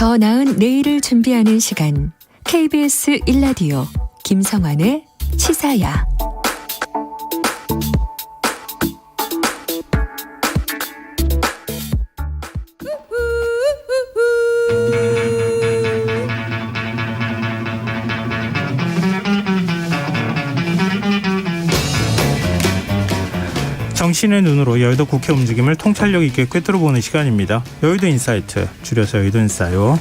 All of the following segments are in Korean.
더 나은 내일을 준비하는 시간 KBS 1라디오 김성환의 시사야. 정신의 눈으로 여의도 국회 움직임을 통찰력 있게 꿰뚫어보는 시간입니다. 여의도 인사이트, 줄여서 여의도 인사요.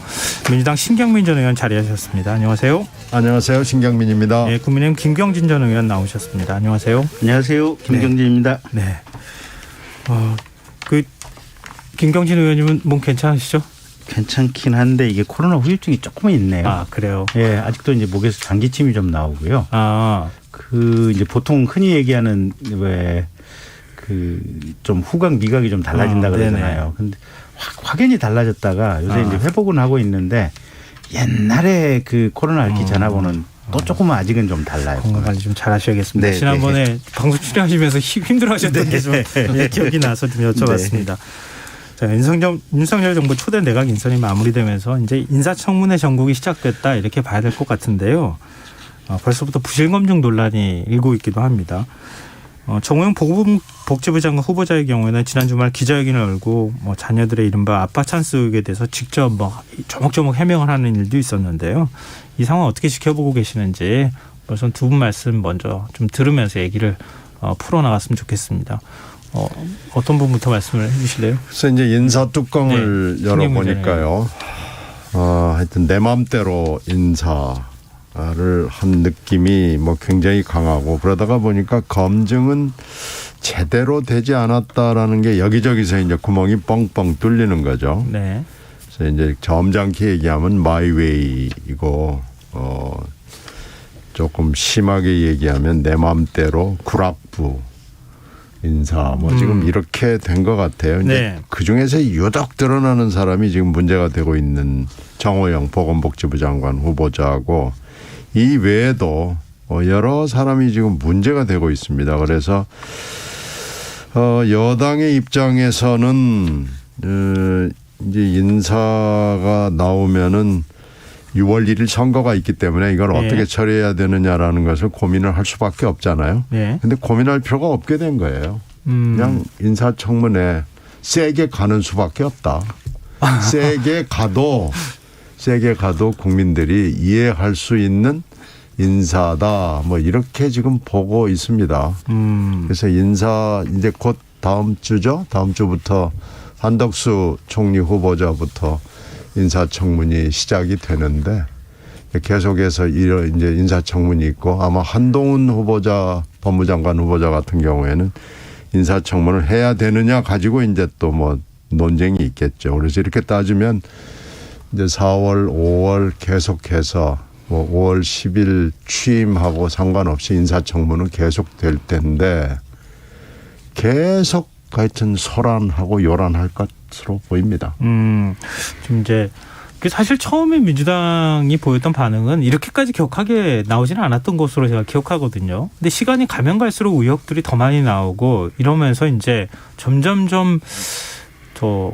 민주당 신경민 전 의원 자리하셨습니다. 안녕하세요. 안녕하세요. 신경민입니다. 네, 국민의힘 김경진 전 의원 나오셨습니다. 안녕하세요. 안녕하세요. 김경진입니다. 네. 김경진 의원님은 몸 괜찮으시죠? 괜찮긴 한데 이게 코로나 후유증이 조금 있네요. 아, 그래요? 예, 아직도 이제 목에서 장기침이 좀 나오고요. 이제 보통 흔히 얘기하는 좀 후각 미각이 좀 달라진다 그러잖아요. 근데 확연히 달라졌다가 요새 이제 회복은 하고 있는데 옛날에 그 코로나 앓기 전하고는 또 조금은 아직은 좀 달라요. 건강 관리 좀 잘하셔야겠습니다. 네, 지난번에 방송 출연하시면서 힘들어하셨던 게 좀 기억이 나서 좀 여쭤봤습니다. 자, 윤석열 정부 초대 내각 인선이 마무리되면서 이제 인사청문회 전국이 시작됐다 이렇게 봐야 될 것 같은데요. 벌써부터 부실검증 논란이 일고 있기도 합니다. 정호영 보건복지부 장관 후보자의 경우에는 지난 주말 기자회견을 열고 자녀들의 이른바 아빠 찬스 의혹에 대해서 직접 조목조목 해명을 하는 일도 있었는데요. 이 상황 어떻게 지켜보고 계시는지 우선 두 분 말씀 먼저 좀 들으면서 얘기를 풀어나갔으면 좋겠습니다. 어떤 부분부터 말씀을 해주실래요? 그래서 이제 인사 뚜껑을 열어보니까요. 하여튼 내 맘대로 인사를 한 느낌이 굉장히 강하고, 그러다가 보니까 검증은 제대로 되지 않았다라는 게 여기저기서 이제 구멍이 뻥뻥 뚫리는 거죠. 네. 그래서 이제 점잖게 얘기하면 마이웨이이고, 조금 심하게 얘기하면 내 맘대로 구락부 인사 지금 이렇게 된 것 같아요. 네. 그 중에서 유독 드러나는 사람이 지금 문제가 되고 있는 정호영 보건복지부 장관 후보자하고, 이 외에도 여러 사람이 지금 문제가 되고 있습니다. 그래서 여당의 입장에서는 이제 인사가 나오면은 6월 1일 선거가 있기 때문에 이걸 어떻게 처리해야 되느냐라는 것을 고민을 할 수밖에 없잖아요. 그런데 고민할 필요가 없게 된 거예요. 그냥 인사청문회 세게 가는 수밖에 없다. 세게 가도 국민들이 이해할 수 있는 인사다. 이렇게 지금 보고 있습니다. 그래서 인사 이제 곧 다음 주죠. 다음 주부터 한덕수 총리 후보자부터 인사청문이 시작이 되는데, 계속해서 이제 인사청문이 있고, 아마 한동훈 후보자, 법무장관 후보자 같은 경우에는 인사청문을 해야 되느냐 가지고 이제 또 논쟁이 있겠죠. 그래서 이렇게 따지면 이제 4월, 5월 계속해서 5월 10일 취임하고 상관없이 인사청문은 계속 될 텐데, 계속 하여튼 소란하고 요란할 것으로 보입니다. 좀 이제 사실 처음에 민주당이 보였던 반응은 이렇게까지 격하게 나오지는 않았던 것으로 제가 기억하거든요. 근데 시간이 가면 갈수록 의혹들이 더 많이 나오고 이러면서 이제 점점점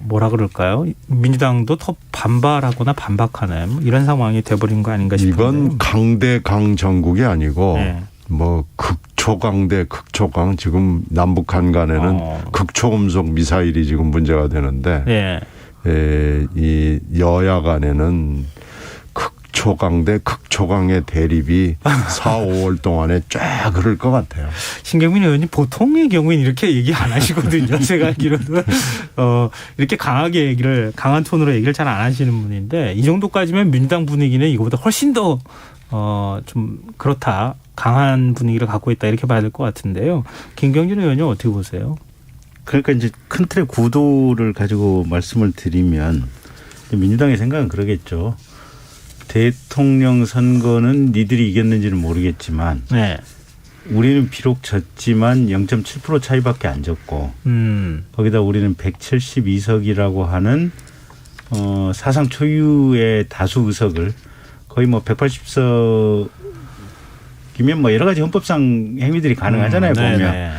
뭐라 그럴까요? 민주당도 더 반발하거나 반박하는 이런 상황이 돼버린 거 아닌가 싶은데. 이건 강대강 정국이 아니고 극초강 대 극초강, 지금 남북한 간에는 극초음속 미사일이 지금 문제가 되는데 이 여야 간에는 극초강 대 극초강의 대립이 4, 5월 동안에 쫙 흐를 것 같아요. 신경민 의원님 보통의 경우에는 이렇게 얘기 안 하시거든요. 제가 알기로는 이렇게 강한 톤으로 얘기를 잘 안 하시는 분인데, 이 정도까지면 민주당 분위기는 이거보다 훨씬 더 좀 그렇다, 강한 분위기를 갖고 있다 이렇게 봐야 될 것 같은데요. 김경진 의원님 어떻게 보세요? 그러니까 이제 큰 틀의 구도를 가지고 말씀을 드리면, 민주당의 생각은 그러겠죠. 대통령 선거는 니들이 이겼는지는 모르겠지만 우리는 비록 졌지만 0.7% 차이밖에 안 졌고, 거기다 우리는 172석이라고 하는 사상 초유의 다수 의석을 거의 180석이면 여러 가지 헌법상 행위들이 가능하잖아요. 보면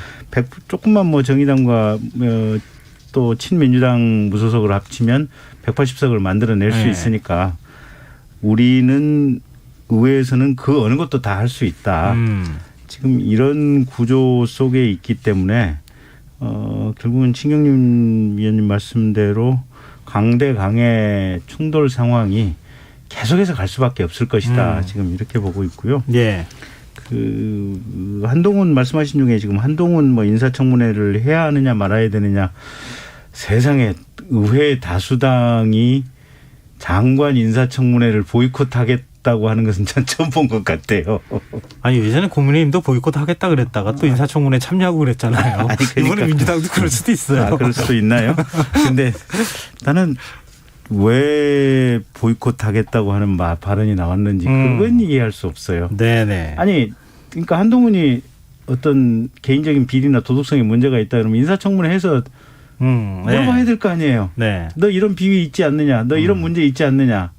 조금만 정의당과 또 친민주당 무소속을 합치면 180석을 만들어낼 수 네. 있으니까 우리는 의회에서는 그 어느 것도 다 할 수 있다. 지금 이런 구조 속에 있기 때문에 결국은 신경림 위원님 말씀대로 강대 강의 충돌 상황이 계속해서 갈 수밖에 없을 것이다. 지금 이렇게 보고 있고요. 예. 그 한동훈 말씀하신 중에 지금 한동훈 뭐 인사청문회를 해야 하느냐 말아야 되느냐 세상에 의회 다수당이 장관 인사청문회를 보이콧하겠다고 하는 것은 전 처음 본 것 같아요. 아니 예전에 국민의힘도 보이콧 하겠다 그랬다가 또 인사청문회 참여하고 그랬잖아요. 아니, 그러니까. 이번에 민주당도 그럴 수도 있어요. 아, 그럴 수도 있나요? 근데 나는 왜 보이콧하겠다고 하는 발언이 나왔는지 그건 이해할 수 없어요. 네네. 아니 그러니까 한동훈이 어떤 개인적인 비리나 도덕성에 문제가 있다 그러면 인사청문회 해서 물어봐야 될 거 아니에요. 네. 너 이런 비위 있지 않느냐. 너 이런 문제 있지 않느냐.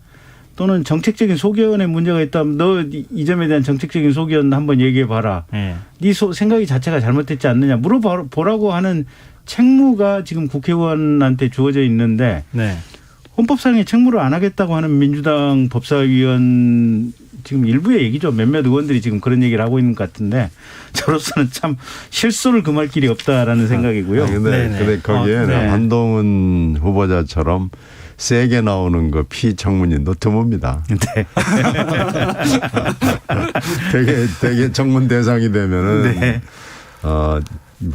또는 정책적인 소견에 문제가 있다면 너 이 점에 대한 정책적인 소견 한번 얘기해 봐라. 네. 네 생각이 자체가 잘못됐지 않느냐. 물어보라고 하는 책무가 지금 국회의원한테 주어져 있는데 네. 헌법상의 책무를 안 하겠다고 하는 민주당 법사위원 지금 일부의 얘기죠. 몇몇 의원들이 지금 그런 얘기를 하고 있는 것 같은데 저로서는 참 실소를 금할 길이 없다라는 생각이고요. 근데 거기에 네. 한동훈 후보자처럼 세게 나오는 거 피청문인도 드뭅니다. 네. 되게 청문 대상이 되면은 네.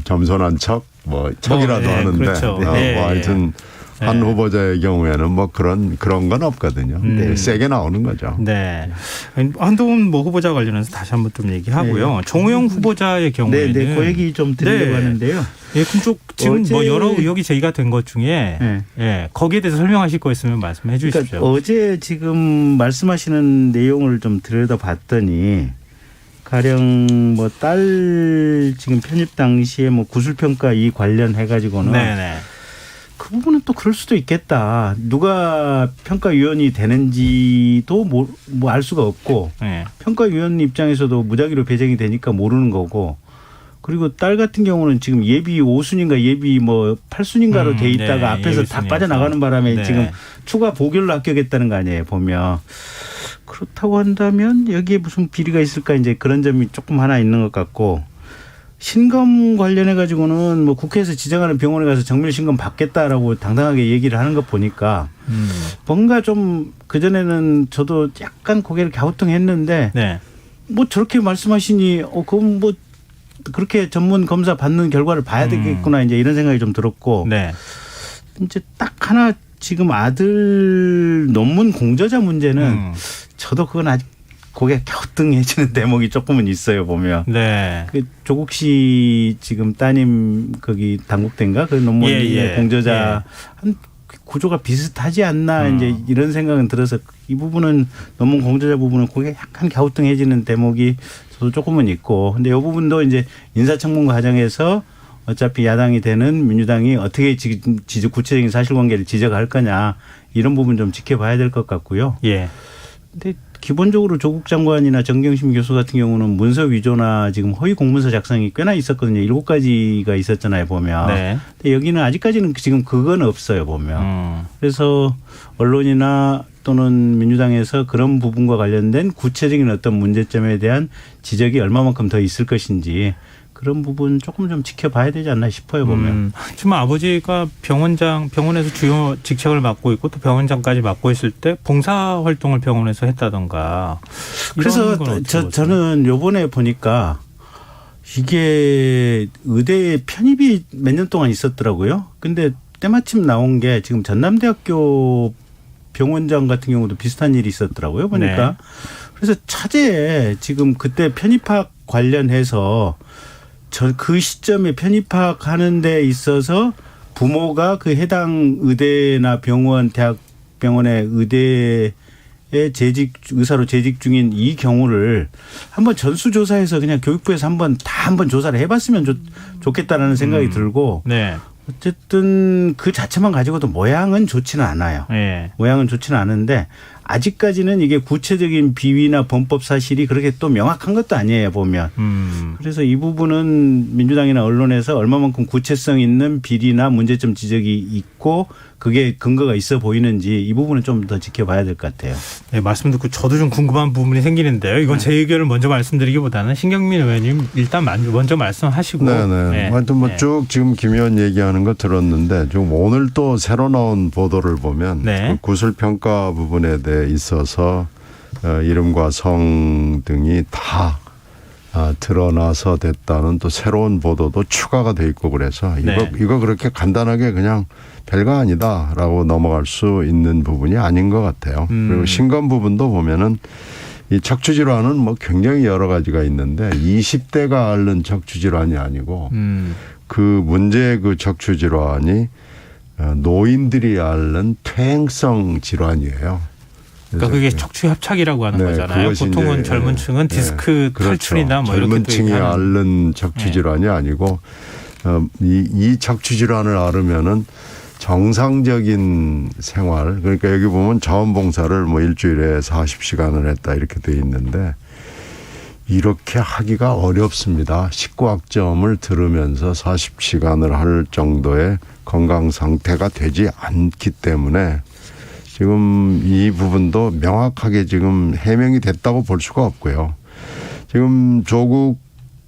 겸손한 척 뭐 척이라도 네, 하는데 그렇죠. 네. 뭐 하여튼 한 후보자의 경우에는 뭐 그런 건 없거든요. 세게 나오는 거죠. 네. 한동훈 뭐 후보자 관련해서 다시 한번 좀 얘기하고요. 네. 정호영 후보자의 경우에는 네, 그 얘기 좀 드리려고 하는데요. 예, 그쪽 지금 어제 뭐 여러 의혹이 제기가 된 것 중에 네. 예, 거기에 대해서 설명하실 거 있으면 말씀해 주십시오. 그러니까 어제 지금 말씀하시는 내용을 좀 들여다봤더니 가령 뭐 딸 지금 편입 당시에 뭐 구술평가 이 관련해 가지고는 네네. 그 부분은 또 그럴 수도 있겠다. 누가 평가위원이 되는지도 뭐 알 수가 없고 네. 평가위원 입장에서도 무작위로 배정이 되니까 모르는 거고 그리고 딸 같은 경우는 지금 예비 5순인가 예비 뭐 8순인가로 돼 있다가 네, 앞에서 다 예비순위에서. 빠져나가는 바람에 네. 지금 추가 보결로 합격했다는 거 아니에요 보면. 그렇다고 한다면 여기에 무슨 비리가 있을까 이제 그런 점이 조금 하나 있는 것 같고 신검 관련해 가지고는 뭐 국회에서 지정하는 병원에 가서 정밀 신검 받겠다라고 당당하게 얘기를 하는 거 보니까 뭔가 좀 그전에는 저도 약간 고개를 갸우뚱했는데 네. 뭐 저렇게 말씀하시니 그럼 뭐 그렇게 전문 검사 받는 결과를 봐야 되겠구나 이제 이런 생각이 좀 들었고 네. 이제 딱 하나 지금 아들 논문 공저자 문제는 저도 그건 아직 고개 갸우뚱해지는 대목이 조금은 있어요 보면. 네. 그 조국 씨 지금 따님 거기 당국대인가 그 논문 공저자 한 구조가 비슷하지 않나 이제 이런 생각은 들어서 이 부분은 논문 공저자 부분은 고개 약간 갸우뚱해지는 대목이 저도 조금은 있고 근데 이 부분도 이제 인사청문 과정에서 어차피 야당이 되는 민주당이 어떻게 구체적인 사실관계를 지적할 거냐 이런 부분 좀 지켜봐야 될 것 같고요. 예. 근데 기본적으로 조국 장관이나 정경심 교수 같은 경우는 문서 위조나 지금 허위 공문서 작성이 꽤나 있었거든요. 7가지가 있었잖아요, 보면. 네. 근데 여기는 아직까지는 지금 그건 없어요, 보면. 그래서 언론이나 또는 민주당에서 그런 부분과 관련된 구체적인 어떤 문제점에 대한 지적이 얼마만큼 더 있을 것인지 그런 부분 조금 좀 지켜봐야 되지 않나 싶어요, 보면. 지금 아버지가 병원에서 주요 직책을 맡고 있고 또 병원장까지 맡고 있을 때 봉사 활동을 병원에서 했다던가. 그래서 저는 요번에 보니까 이게 의대에 편입이 몇 년 동안 있었더라고요. 근데 때마침 나온 게 지금 전남대학교 병원장 같은 경우도 비슷한 일이 있었더라고요. 보니까. 네. 그래서 차제에 지금 그때 편입학 관련해서 그 시점에 편입학하는 데 있어서 부모가 그 해당 의대나 병원, 대학병원의 의대에 의사로 재직 중인 이 경우를 한번 전수조사해서 그냥 교육부에서 한번 조사를 해봤으면 좋겠다라는 생각이 들고 네. 어쨌든 그 자체만 가지고도 모양은 좋지는 않아요. 네. 모양은 좋지는 않은데 아직까지는 이게 구체적인 비위나 범법 사실이 그렇게 또 명확한 것도 아니에요 보면. 그래서 이 부분은 민주당이나 언론에서 얼마만큼 구체성 있는 비리나 문제점 지적이 있고 그게 근거가 있어 보이는지 이 부분은 좀 더 지켜봐야 될 것 같아요. 네, 말씀 듣고 저도 좀 궁금한 부분이 생기는데요. 이건 제 의견을 먼저 말씀드리기보다는 신경민 의원님 일단 먼저 말씀하시고. 네네. 네. 하여튼 뭐 쭉 지금 김 의원 얘기하는 거 들었는데 지금 오늘 또 새로 나온 보도를 보면 네. 그 구술평가 부분에 대해 있어서 이름과 성 등이 다 드러나서 됐다는 또 새로운 보도도 추가가 돼 있고 그래서 이거 그렇게 간단하게 그냥 별거 아니다라고 넘어갈 수 있는 부분이 아닌 것 같아요. 그리고 신검 부분도 보면은 이 척추질환은 뭐 굉장히 여러 가지가 있는데 20대가 앓는 척추질환이 아니고 그 문제의 그 척추질환이 노인들이 앓는 퇴행성 질환이에요. 그러니까 그게 척추 협착이라고 하는 거잖아요. 보통은 젊은 층은 디스크 탈출이나 뭐 이렇게 젊은 층이 앓는 척추 질환이 아니고 이 척추 질환을 앓으면은 정상적인 생활 그러니까 여기 보면 자원봉사를 뭐 일주일에 40시간을 했다 이렇게 돼 있는데 이렇게 하기가 어렵습니다. 19학점을 들으면서 40시간을 할 정도의 건강 상태가 되지 않기 때문에 지금 이 부분도 명확하게 지금 해명이 됐다고 볼 수가 없고요. 지금 조국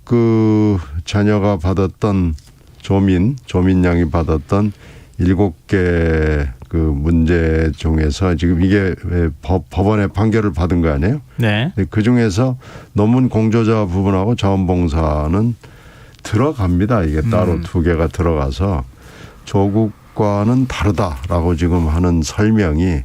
그 자녀가 받았던 조민 양이 받았던 7개 그 문제 중에서 지금 이게 법원에 판결을 받은 거 아니에요? 네. 그 중에서 논문 공저자 부분하고 자원봉사는 들어갑니다. 이게 따로 2개가 들어가서 조국과는 다르다라고 지금 하는 설명이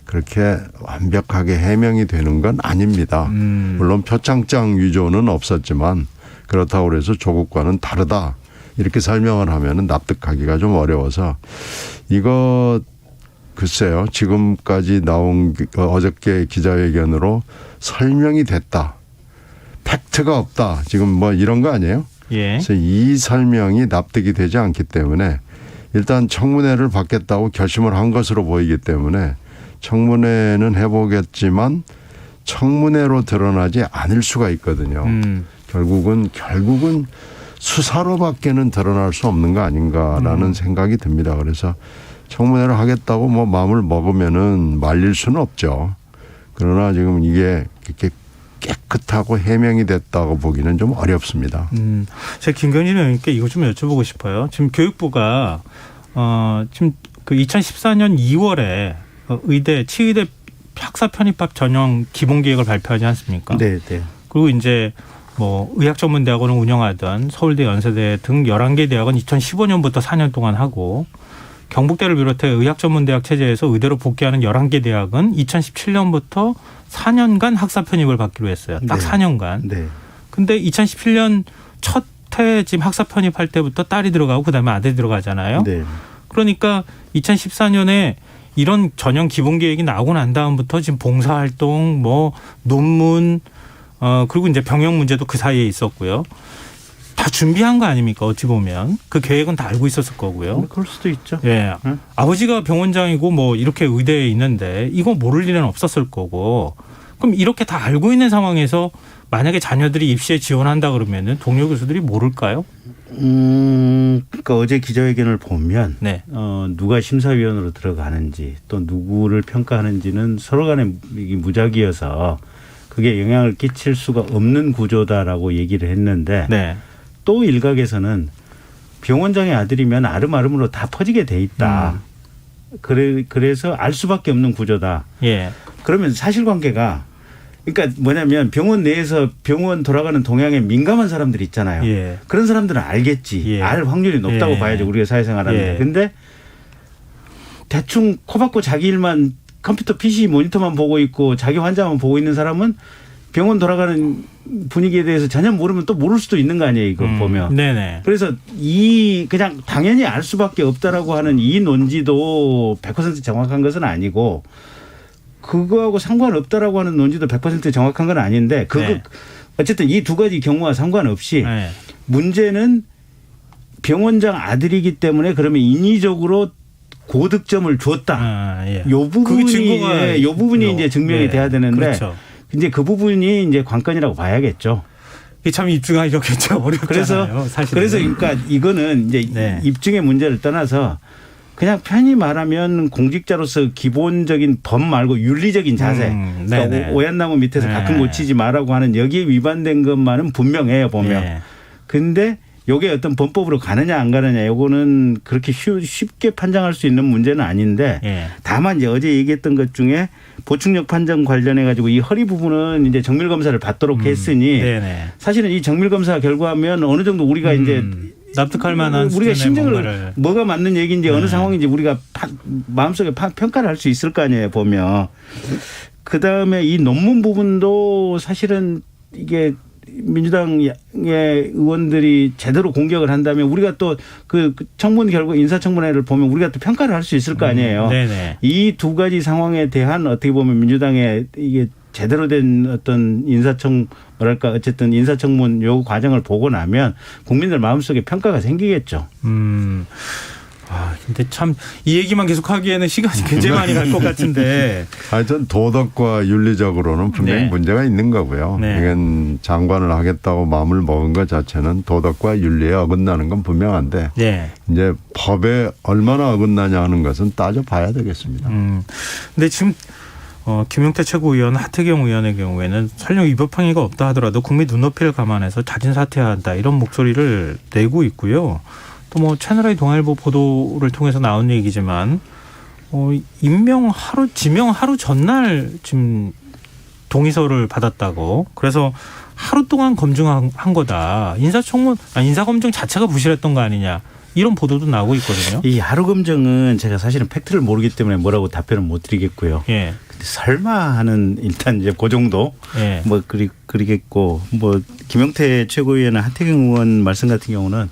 그렇게 완벽하게 해명이 되는 건 아닙니다. 물론 표창장 위조는 없었지만 그렇다고 해서 조국과는 다르다. 이렇게 설명을 하면 납득하기가 좀 어려워서 이거 글쎄요. 지금까지 나온 어저께 기자회견으로 설명이 됐다. 팩트가 없다. 지금 뭐 이런 거 아니에요? 예. 그래서 이 설명이 납득이 되지 않기 때문에 일단 청문회를 받겠다고 결심을 한 것으로 보이기 때문에 청문회는 해보겠지만 청문회로 드러나지 않을 수가 있거든요. 결국은 수사로밖에는 드러날 수 없는 거 아닌가라는 생각이 듭니다. 그래서 청문회를 하겠다고 뭐 마음을 먹으면은 말릴 수는 없죠. 그러나 지금 이게 이렇게 깨끗하고 해명이 됐다고 보기는 좀 어렵습니다. 제가 김경진 의원님께 이거 좀 여쭤보고 싶어요. 지금 교육부가 지금 그 2014년 2월에 의대 치의대 학사 편입학 전형 기본 계획을 발표하지 않습니까? 네, 네. 그리고 이제 뭐 의학전문대학원을 운영하던 서울대, 연세대 등 11개 대학은 2015년부터 4년 동안 하고 경북대를 비롯해 의학전문대학 체제에서 의대로 복귀하는 11개 대학은 2017년부터 4년간 학사 편입을 받기로 했어요. 딱 네. 4년간. 네. 근데 2017년 첫 해 지금 학사 편입할 때부터 딸이 들어가고 그다음에 아들이 들어가잖아요. 네. 그러니까 2014년에 이런 전형 기본 계획이 나오고 난 다음부터 지금 봉사활동, 뭐 논문, 그리고 이제 병역 문제도 그 사이에 있었고요. 다 준비한 거 아닙니까? 어찌 보면 그 계획은 다 알고 있었을 거고요. 그럴 수도 있죠. 예, 아버지가 병원장이고 뭐 이렇게 의대에 있는데 이거 모를 일은 없었을 거고. 그럼 이렇게 다 알고 있는 상황에서 만약에 자녀들이 입시에 지원한다 그러면은 동료 교수들이 모를까요? 그러니까 어제 기자회견을 보면 네. 누가 심사위원으로 들어가는지 또 누구를 평가하는지는 서로 간에 무작위여서 그게 영향을 끼칠 수가 없는 구조다라고 얘기를 했는데 네. 또 일각에서는 병원장의 아들이면 아름아름으로 다 퍼지게 돼 있다. 그래서 알 수밖에 없는 구조다. 예. 그러면 사실관계가 그러니까 뭐냐면 병원 내에서 병원 돌아가는 동향에 민감한 사람들이 있잖아요. 예. 그런 사람들은 알겠지. 예. 알 확률이 높다고 예. 봐야죠. 우리가 사회생활하는데. 예. 근데 대충 코박고 자기 일만 컴퓨터 PC 모니터만 보고 있고 자기 환자만 보고 있는 사람은 병원 돌아가는 분위기에 대해서 전혀 모르면 또 모를 수도 있는 거 아니에요. 이거 보면. 네네. 그래서 그냥 당연히 알 수밖에 없다라고 하는 이 논지도 100% 정확한 것은 아니고 그거하고 상관없다라고 하는 논지도 100% 정확한 건 아닌데 네. 어쨌든 이 두 가지 경우와 상관없이 네. 문제는 병원장 아들이기 때문에 그러면 인위적으로 고득점을 줬다. 예. 요 부분이 요 부분이 이제 증명이 네. 돼야 되는데 그렇죠. 이제 그 부분이 이제 관건이라고 봐야겠죠. 이게 참 입증하기가 어렵잖아요. 그래서 사실은. 그래서 그러니까 이거는 이제 네. 입증의 문제를 떠나서 그냥 편히 말하면 공직자로서 기본적인 법 말고 윤리적인 자세. 그러니까 오얏나무 밑에서 가끔 고치지 말라고 하는 여기에 위반된 것만은 분명해요 보면. 네. 근데 요게 어떤 범법으로 가느냐 안 가느냐 요거는 그렇게 쉽게 판정할 수 있는 문제는 아닌데 예. 다만 이제 어제 얘기했던 것 중에 보충력 판정 관련해 가지고 이 허리 부분은 이제 정밀 검사를 받도록 했으니 네네. 사실은 이 정밀 검사 결과면 어느 정도 우리가 이제 납득할 만한 우리가 수준의 심정을 뭔가를. 뭐가 맞는 얘기인지 어느 상황인지 우리가 마음속에 평가를 할 수 있을 거 아니에요 보면. 그다음에 이 논문 부분도 사실은 이게 민주당의 의원들이 제대로 공격을 한다면 우리가 또 그 청문 결과 인사청문회를 보면 우리가 또 평가를 할 수 있을 거 아니에요. 네네. 이 두 가지 상황에 대한 어떻게 보면 민주당의 이게 제대로 된 어떤 뭐랄까 어쨌든 인사청문 요 과정을 보고 나면 국민들 마음속에 평가가 생기겠죠. 근데 참 이 얘기만 계속 하기에는 시간이 굉장히 많이 갈 것 같은데. 하여튼 도덕과 윤리적으로는 분명히 네. 문제가 있는 거고요. 네. 이건 장관을 하겠다고 마음을 먹은 것 자체는 도덕과 윤리에 어긋나는 건 분명한데 네. 이제 법에 얼마나 어긋나냐 하는 것은 따져봐야 되겠습니다. 근데 지금 김용태 최고위원, 하태경 의원의 경우에는 설령 위법 행위가 없다 하더라도 국민 눈높이를 감안해서 자진 사퇴해야 한다 이런 목소리를 내고 있고요. 또 뭐 채널A 동아일보 보도를 통해서 나온 얘기지만 지명 하루 전날 지금 동의서를 받았다고. 그래서 하루 동안 검증한 거다. 인사검증 자체가 부실했던 거 아니냐. 이런 보도도 나오고 있거든요. 이 하루 검증은 제가 사실은 팩트를 모르기 때문에 뭐라고 답변을 못 드리겠고요. 예. 근데 설마 하는 일단 이제 그 정도 예. 뭐 그리겠고 뭐 김용태 최고위원은 하태경 의원 말씀 같은 경우는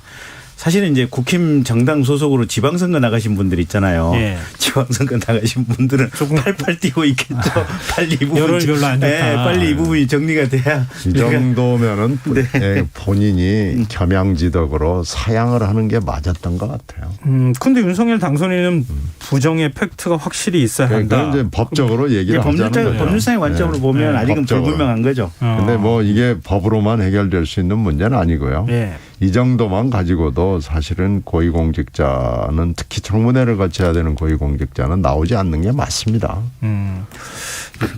사실은 이제 국힘 정당 소속으로 지방선거 나가신 분들 있잖아요. 예. 지방선거 나가신 분들은 조금 팔팔 뛰고 있겠죠. 빨리 이 부분 여론이 별로 안 좋다. 네, 빨리 이 부분이 정리가 돼야. 이 정도면은 네. 본인이 겸양지덕으로 사양을 하는 게 맞았던 것 같아요. 근데 윤석열 당선인은 부정의 팩트가 확실히 있어야 한다. 그건 이제 법적으로 얘기를 하자는 거예요. 법률상의 관점으로 보면 아직은 법적으로. 불분명한 거죠. 근데 뭐 이게 법으로만 해결될 수 있는 문제는 아니고요. 예. 이 정도만 가지고도 사실은 고위공직자는 특히 청문회를 거쳐야 되는 고위공직자는 나오지 않는 게 맞습니다.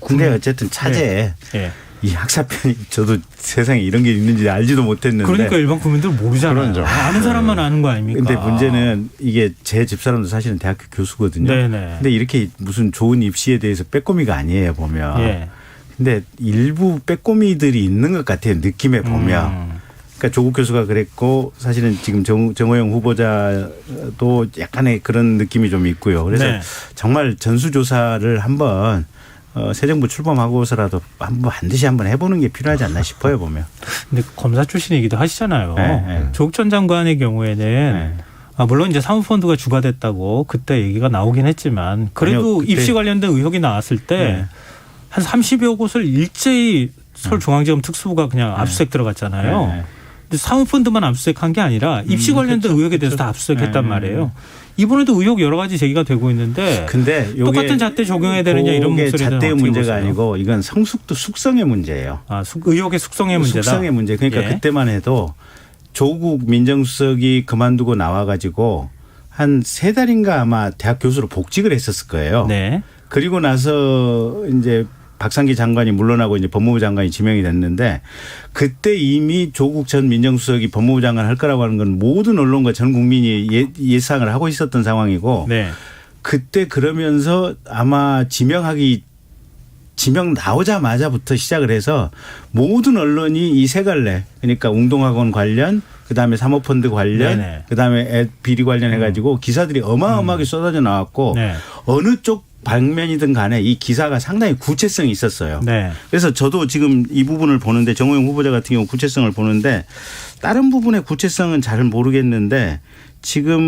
근데 어쨌든 차제에 예. 이 학사편이 저도 세상에 이런 게 있는지 알지도 못했는데. 그러니까 일반 국민들 모르잖아요. 그렇죠. 아는 사람만 아는 거 아닙니까? 근데 문제는 이게 제 집사람도 사실은 대학교 교수거든요. 네네. 근데 이렇게 무슨 좋은 입시에 대해서 빼꼼이가 아니에요 보면. 예. 근데 일부 빼꼼이들이 있는 것 같아요 느낌에 보면. 그러니까 조국 교수가 그랬고 사실은 지금 정호영 후보자도 약간의 그런 느낌이 좀 있고요. 그래서 네. 정말 전수조사를 한번 새 정부 출범하고서라도 반드시 한번 해보는 게 필요하지 않나 싶어요 보면. 근데 검사 출신이기도 하시잖아요. 네. 조국 전 장관의 경우에는 네. 물론 이제 사모펀드가 주가됐다고 그때 얘기가 나오긴 했지만 그래도 아니요, 그때 입시 관련된 의혹이 나왔을 때 한 30여 곳을 일제히 서울중앙지검 특수부가 그냥 압수수색 들어갔잖아요. 네. 근데 사모펀드만 압수수색한 게 아니라 입시 관련된 그렇죠. 의혹에 대해서 다 압수수색했단 말이에요. 이번에도 의혹 여러 가지 제기가 되고 있는데 근데 똑같은 잣대 적용해야 되느냐 이런 목소리는 잣대의 어떻게 문제가 보세요? 아니고 이건 숙성의 문제예요. 의혹의 숙성의 문제다. 숙성의 문제. 그러니까 예. 그때만 해도 조국 민정수석이 그만두고 나와가지고 한 3달인가 아마 대학 교수로 복직을 했었을 거예요. 네. 그리고 나서 이제 박상기 장관이 물러나고 이제 법무부 장관이 지명이 됐는데 그때 이미 조국 전 민정수석이 법무부 장관 할 거라고 하는 건 모든 언론과 전 국민이 예상을 하고 있었던 상황이고 네. 그때 그러면서 아마 지명 나오자마자부터 시작을 해서 모든 언론이 이 세 갈래 그러니까 웅동학원 관련 그다음에 사모펀드 관련 네네. 그다음에 비리 관련해 가지고 기사들이 어마어마하게 쏟아져 나왔고 네. 어느 쪽 방면이든 간에 이 기사가 상당히 구체성이 있었어요. 네. 그래서 저도 지금 이 부분을 보는데 정호영 후보자 같은 경우 구체성을 보는데 다른 부분의 구체성은 잘 모르겠는데 지금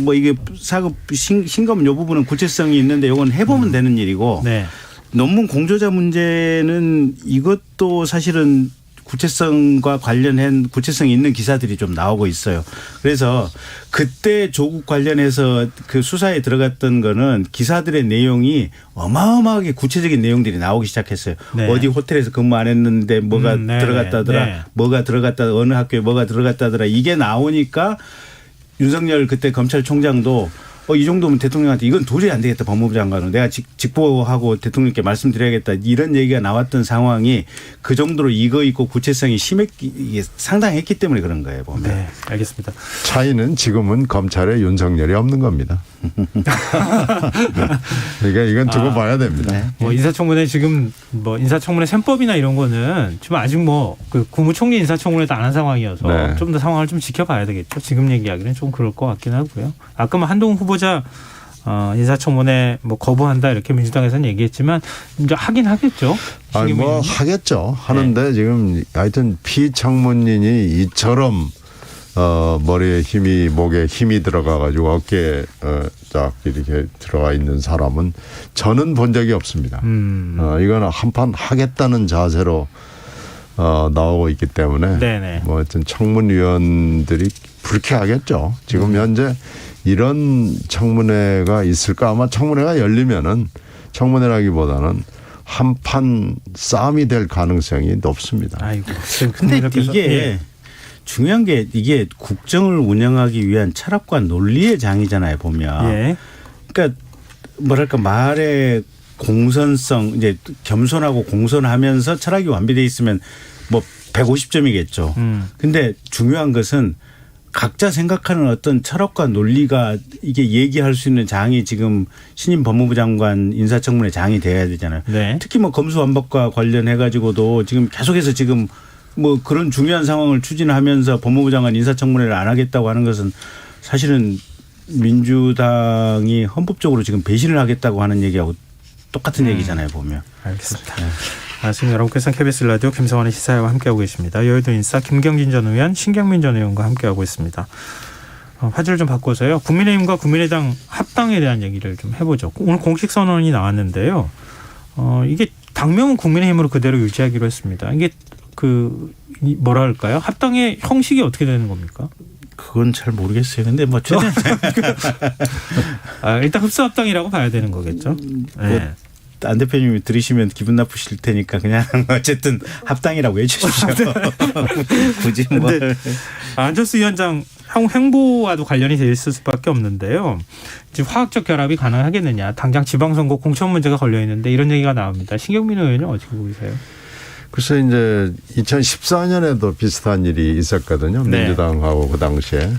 뭐 이게 사급 신검 요 부분은 구체성이 있는데 이건 해보면 되는 일이고 네. 논문 공저자 문제는 이것도 사실은 구체성과 관련한 구체성 있는 기사들이 좀 나오고 있어요. 그래서 그때 조국 관련해서 그 수사에 들어갔던 거는 기사들의 내용이 어마어마하게 구체적인 내용들이 나오기 시작했어요. 네. 어디 호텔에서 근무 안 했는데 뭐가 네, 들어갔다더라. 네. 뭐가 들어갔다 어느 학교에 뭐가 들어갔다더라. 이게 나오니까 윤석열 그때 검찰총장도 이 정도면 대통령한테 이건 도저히 안 되겠다. 법무부 장관은 내가 직보하고 대통령께 말씀드려야겠다. 이런 얘기가 나왔던 상황이 그 정도로 이거 있고 구체성이 상당했기 때문에 그런 거예요. 보면. 네, 알겠습니다. 차이는 지금은 검찰에 윤석열이 없는 겁니다. 그러니까 이건 두고 봐야 됩니다. 네. 뭐 인사청문회 지금 뭐 인사청문회 셈법이나 이런 거는 지금 아직 뭐 그 국무총리 인사청문회도 안 한 상황이어서 네. 좀 더 상황을 좀 지켜봐야 되겠죠. 지금 얘기하기는 좀 그럴 것 같긴 하고요. 아까 뭐 한동훈 후보자 인사청문회 뭐 거부한다 이렇게 민주당에서는 얘기했지만 이제 하긴 하겠죠. 아니 뭐 하겠죠. 하는데 지금 하여튼 피청문인이 이처럼 머리에 힘이 목에 힘이 들어가 가지고 어깨에 딱 이렇게 들어가 있는 사람은 저는 본 적이 없습니다. 이거는 한판 하겠다는 자세로 나오고 있기 때문에 네네. 뭐 하여튼 청문위원들이 불쾌하겠죠. 지금 현재 이런 청문회가 있을까? 아마 청문회가 열리면은 청문회라기보다는 한판 싸움이 될 가능성이 높습니다. 아이고. 근데 국민들께서- 이게 예. 중요한 게 이게 국정을 운영하기 위한 철학과 논리의 장이잖아요. 보면. 예. 그러니까 뭐랄까 말의 공선성 이제 겸손하고 공손하면서 철학이 완비돼 있으면 뭐 150점이겠죠. 근데 중요한 것은 각자 생각하는 어떤 철학과 논리가 이게 얘기할 수 있는 장이 지금 신임 법무부 장관 인사청문회 장이 돼야 되잖아요. 네. 특히 뭐 검수완박과 관련해 가지고도 지금 계속해서 지금 뭐 그런 중요한 상황을 추진하면서 법무부 장관 인사청문회를 안 하겠다고 하는 것은 사실은 민주당이 헌법적으로 지금 배신을 하겠다고 하는 얘기하고 똑같은 얘기잖아요, 보면. 알겠습니다. 지금 여러분께서는 KBS 라디오 김성환의 시사회와 함께하고 계십니다. 여의도 인사 김경진 전 의원, 신경민 전 의원과 함께하고 있습니다. 화제를 좀 바꿔서요. 국민의힘과 국민의당 합당에 대한 얘기를 좀 해보죠. 오늘 공식 선언이 나왔는데요. 이게 당명은 국민의힘으로 그대로 유지하기로 했습니다. 이게 뭐라 할까요? 합당의 형식이 어떻게 되는 겁니까? 그건 잘 모르겠어요. 근데 뭐 최대한 일단 흡수합당이라고 봐야 되는 거겠죠. 네. 안 대표님이 들으시면 기분 나쁘실 테니까 그냥 어쨌든 합당이라고 해주십시오. 굳이 뭐. 안철수 위원장 행보와도 관련이 돼 있을 수밖에 없는데요. 지금 화학적 결합이 가능하겠느냐. 당장 지방선거 공천 문제가 걸려 있는데 이런 얘기가 나옵니다. 신경민 의원은 어떻게 보세요? 글쎄 이제 2014년에도 비슷한 일이 있었거든요. 네. 민주당하고 그 당시에.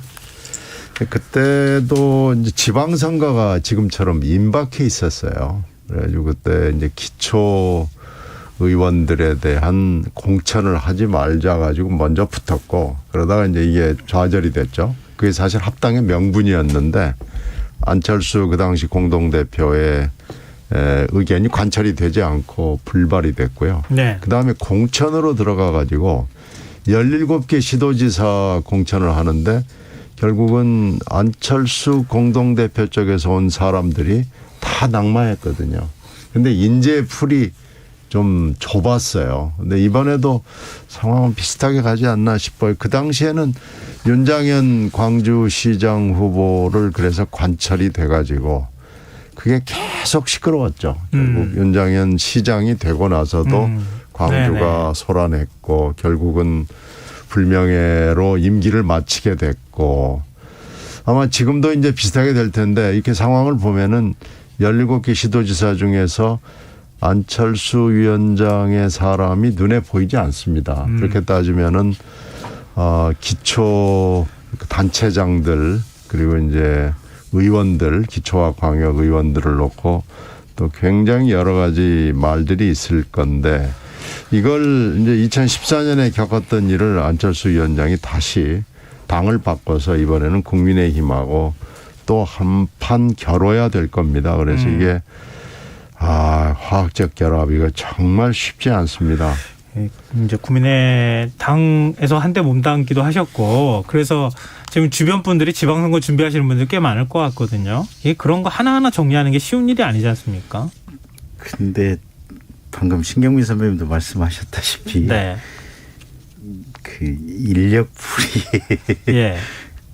그때도 이제 지방선거가 지금처럼 임박해 있었어요. 그래가지고 그때 이제 기초 의원들에 대한 공천을 하지 말자 가지고 먼저 붙었고 그러다가 이제 이게 좌절이 됐죠. 그게 사실 합당의 명분이었는데 안철수 그 당시 공동대표의 의견이 관철이 되지 않고 불발이 됐고요. 네. 그다음에 공천으로 들어가 가지고 17개 시도지사 공천을 하는데 결국은 안철수 공동대표 쪽에서 온 사람들이 다 낙마했거든요. 근데 인재 풀이 좀 좁았어요. 근데 이번에도 상황은 비슷하게 가지 않나 싶어요. 그 당시에는 윤장현 광주시장 후보를 그래서 관철이 돼가지고 그게 계속 시끄러웠죠. 결국 윤장현 시장이 되고 나서도 광주가 소란했고 결국은 불명예로 임기를 마치게 됐고 아마 지금도 이제 비슷하게 될 텐데 이렇게 상황을 보면은 17개 시도지사 중에서 안철수 위원장의 사람이 눈에 보이지 않습니다. 그렇게 따지면은 기초 단체장들 그리고 이제 의원들 기초와 광역 의원들을 놓고 또 굉장히 여러 가지 말들이 있을 건데 이걸 이제 2014년에 겪었던 일을 안철수 위원장이 다시 당을 바꿔서 이번에는 국민의힘하고 또 한판 겨뤄야 될 겁니다. 그래서 이게 화학적 결합 이거 정말 쉽지 않습니다. 이제 국민의당에서 한때 몸담기도 하셨고 그래서 지금 주변 분들이 지방선거 준비하시는 분들 꽤 많을 것 같거든요. 이게 그런 거 하나하나 정리하는 게 쉬운 일이 아니지 않습니까? 근데 방금 신경민 선배님도 말씀하셨다시피 네. 그 인력풀이 예.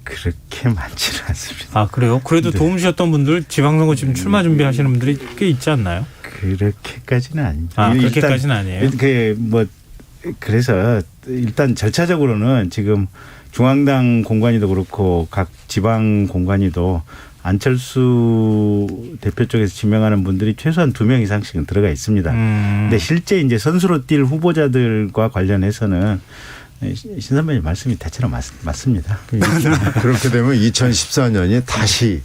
그렇게 많지는 않습니다. 아 그래요? 그래도 네. 도움 주셨던 분들 지방선거 지금 출마 준비하시는 분들이 꽤 있지 않나요? 그렇게까지는 아닙니다. 아 일단 그렇게까지는 아니에요. 그래서 일단 절차적으로는 지금 중앙당 공관위도 그렇고 각 지방 공관위도 안철수 대표 쪽에서 지명하는 분들이 최소한 2명 이상씩은 들어가 있습니다. 근데 실제 이제 선수로 뛸 후보자들과 관련해서는 신 선배님 말씀이 대체로 맞습니다. 그렇게 되면 2014년이 다시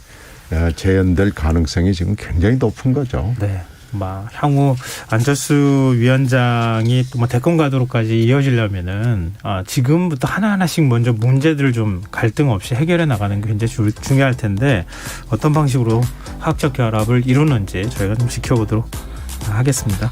재연될 가능성이 지금 굉장히 높은 거죠. 네. 막 향후 안철수 위원장이 또 뭐 대권 가도록까지 이어지려면은 지금부터 하나하나씩 먼저 문제들을 좀 갈등 없이 해결해 나가는 게 굉장히 중요할 텐데 어떤 방식으로 화학적 결합을 이루는지 저희가 좀 지켜보도록 하겠습니다.